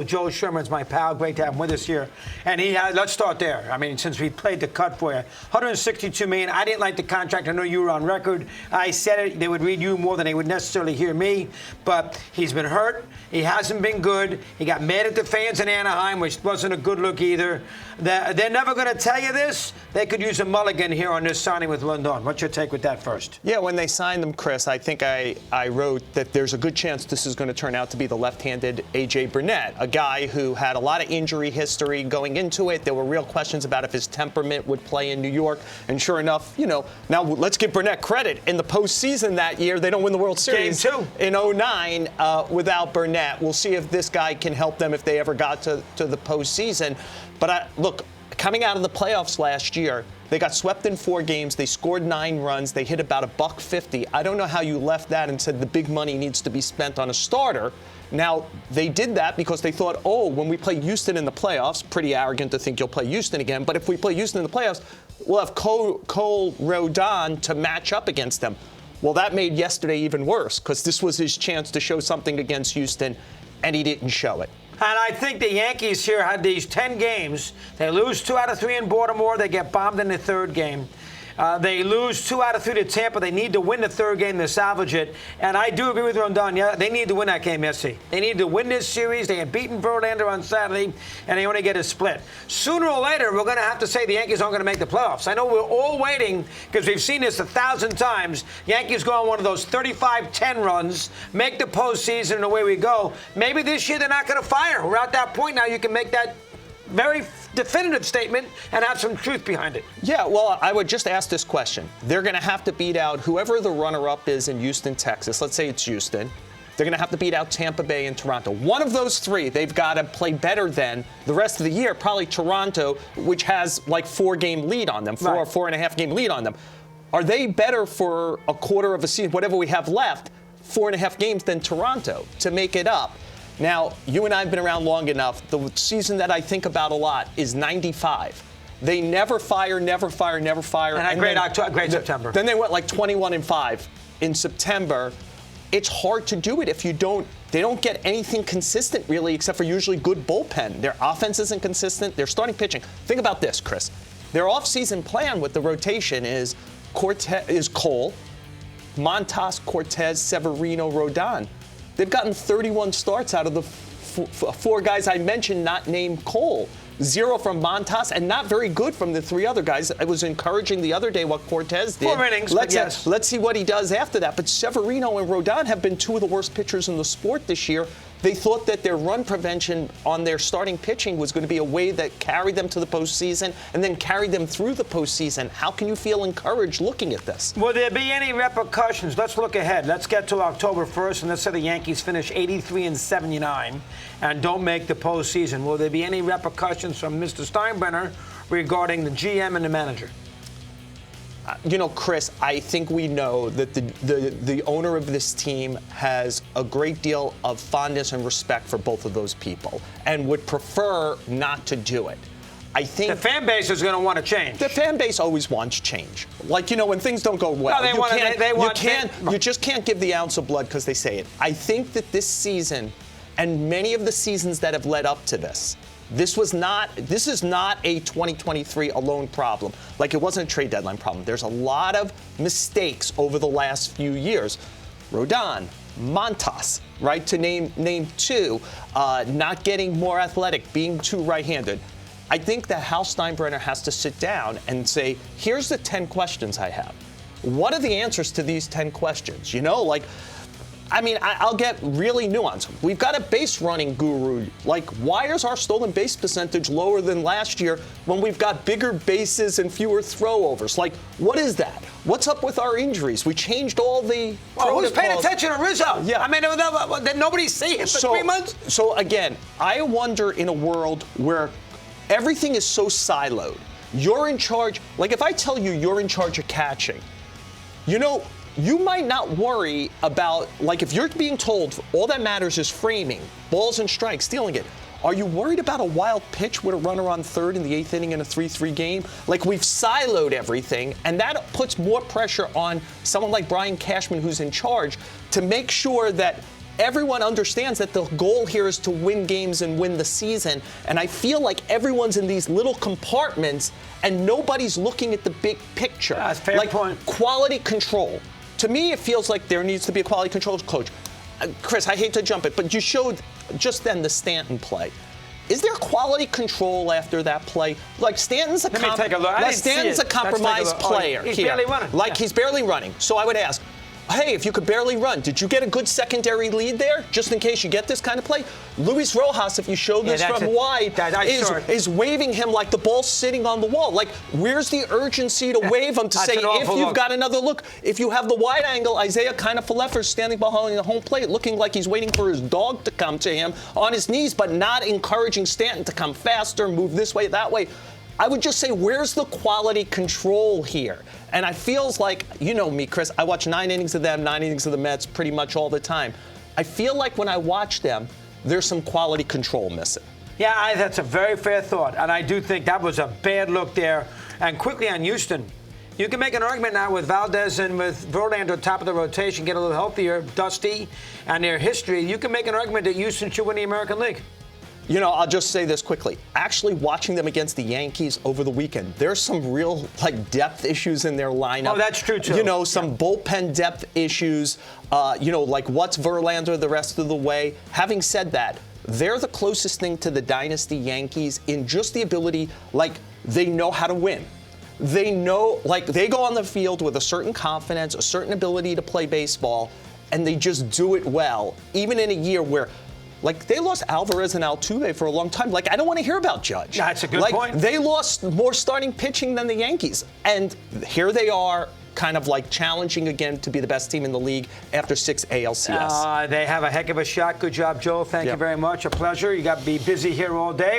Joe Sherman's my pal. Great to have him with us here. And let's start there. I mean, since we played the cut for you, $162 million. I didn't like the contract. I know you were on record. I said it. They would read you more than they would necessarily hear me. But he's been hurt. He hasn't been good. He got mad at the fans in Anaheim, which wasn't a good look either. They're never going to tell you this. They could use a mulligan here on this signing with Rodón. What's your take with that first? Yeah, when they signed him, Chris, I think I wrote that there's a good chance this is going to turn out to be the left-handed A.J. Burnett, a guy who had a lot of injury history going into it. There were real questions about if his temperament would play in New York. And sure enough, now let's give Burnett credit. In the postseason that year, they don't win the World Series Game 2 in 2009 without Burnett. We'll see if this guy can help them if they ever got to the postseason. But look, coming out of the playoffs last year, they got swept in 4 games. They scored 9 runs. They hit about $150. I don't know how you left that and said the big money needs to be spent on a starter. Now, they did that because they thought, when we play Houston in the playoffs, pretty arrogant to think you'll play Houston again, but if we play Houston in the playoffs, we'll have Carlos Rodón to match up against them. Well, that made yesterday even worse because this was his chance to show something against Houston, and he didn't show it. And I think the Yankees here had these 10 games. They lose 2 out of 3 in Baltimore. They get bombed in the 3rd game. They lose 2 out of 3 to Tampa. They need to win the 3rd game to salvage it. And I do agree with Rodón. Yeah, they need to win that game yesterday. They need to win this series. They had beaten Verlander on Saturday, and they only get a split. Sooner or later, we're going to have to say the Yankees aren't going to make the playoffs. I know we're all waiting because we've seen this 1,000 times. Yankees go on one of those 35-10 runs, make the postseason, and away we go. Maybe this year they're not going to fire. We're at that point now. You can make that very definitive statement and have some truth behind it. Yeah, well, I would just ask this question. They're going to have to beat out whoever the runner-up is in Houston, Texas. Let's say it's Houston. They're going to have to beat out Tampa Bay and Toronto. One of those 3, they've got to play better than the rest of the year. Probably Toronto, which has like 4-game lead on them, 4.5-game lead on them. Are they better for a quarter of a season, whatever we have left, 4.5 games than Toronto to make it up? Now, you and I have been around long enough. The season that I think about a lot is 95. They never fire. And great September. Then they went like 21-5 in September. It's hard to do it if you don't. They don't get anything consistent really, except for usually good bullpen. Their offense isn't consistent. Their starting pitching. Think about this, Chris. Their offseason plan with the rotation is Cole, Montas, Cortez, Severino, Rodón. They've gotten 31 starts out of the 4 guys I mentioned, not named Cole. 0 from Montas, and not very good from the 3 other guys. It was encouraging the other day what Cortez did. 4 innings, Let's see what he does after that. But Severino and Rodón have been 2 of the worst pitchers in the sport this year. They thought that their run prevention on their starting pitching was going to be a way that carried them to the postseason and then carried them through the postseason. How can you feel encouraged looking at this? Will there be any repercussions? Let's look ahead. Let's get to October 1st, and let's say the Yankees finish 83-79 and don't make the postseason. Will there be any repercussions from Mr. Steinbrenner regarding the GM and the manager? Chris, I think we know that the owner of this team has a great deal of fondness and respect for both of those people and would prefer not to do it. I think the fan base is going to want to change. The fan base always wants change. Like, when things don't go well, you just can't give the ounce of blood because they say it. I think that this season and many of the seasons that have led up to this, this is not a 2023 alone problem. Like it wasn't a trade deadline problem. There's a lot of mistakes over the last few years. Rodón, Montas, right, to name 2, not getting more athletic, being too right-handed. I think that Hal Steinbrenner has to sit down and say, here's the 10 questions I have. What are the answers to these 10 questions? I'll get really nuanced. We've got a base running guru. Like, why is our stolen base percentage lower than last year when we've got bigger bases and fewer throwovers? Like, what is that? What's up with our injuries? We changed all the protocols. Who's paying attention to Rizzo? Yeah. Nobody's seen it for 3 months. So, again, I wonder in a world where everything is so siloed, you're in charge. Like, if I tell you you're in charge of catching, you might not worry about, like, if you're being told all that matters is framing, balls and strikes, stealing it. Are you worried about a wild pitch with a runner on third in the 8th inning in a 3-3 game? Like, we've siloed everything, and that puts more pressure on someone like Brian Cashman, who's in charge, to make sure that everyone understands that the goal here is to win games and win the season. And I feel like everyone's in these little compartments and nobody's looking at the big picture. That's a fair point. Quality control. To me, it feels like there needs to be a quality control coach. Chris, I hate to jump it, but you showed just then the Stanton play. Is there quality control after that play? Like Stanton's a compromised player. He's barely running. He's barely running. So I would ask, hey, if you could barely run, did you get a good secondary lead there, just in case you get this kind of play? Luis Rojas, if you show this from wide, is waving him like the ball's sitting on the wall. Like, where's the urgency to wave him to say, if you've got another look? If you have the wide angle, Isaiah kind of Pfeffer's standing behind the home plate, looking like he's waiting for his dog to come to him on his knees, but not encouraging Stanton to come faster, move this way, that way. I would just say, where's the quality control here? And I feels like, you know me, Chris, I watch 9 innings of them, 9 innings of the Mets pretty much all the time. I feel like when I watch them, there's some quality control missing. Yeah, that's a very fair thought. And I do think that was a bad look there. And quickly on Houston, you can make an argument now with Valdez and with Verlander top of the rotation, get a little healthier, Dusty, and their history. You can make an argument that Houston should win the American League. You know, I'll just say this quickly. Actually, watching them against the Yankees over the weekend, there's some real, depth issues in their lineup. Oh, that's true, too. You know, some bullpen depth issues. What's Verlander the rest of the way? Having said that, they're the closest thing to the dynasty Yankees in just the ability, they know how to win. They know, they go on the field with a certain confidence, a certain ability to play baseball, and they just do it well, even in a year where they lost Alvarez and Altuve for a long time. I don't want to hear about Judge. That's a good point. They lost more starting pitching than the Yankees. And here they are, kind of challenging again to be the best team in the league after 6 ALCS. They have a heck of a shot. Good job, Joel. Thank you very much. A pleasure. You got to be busy here all day.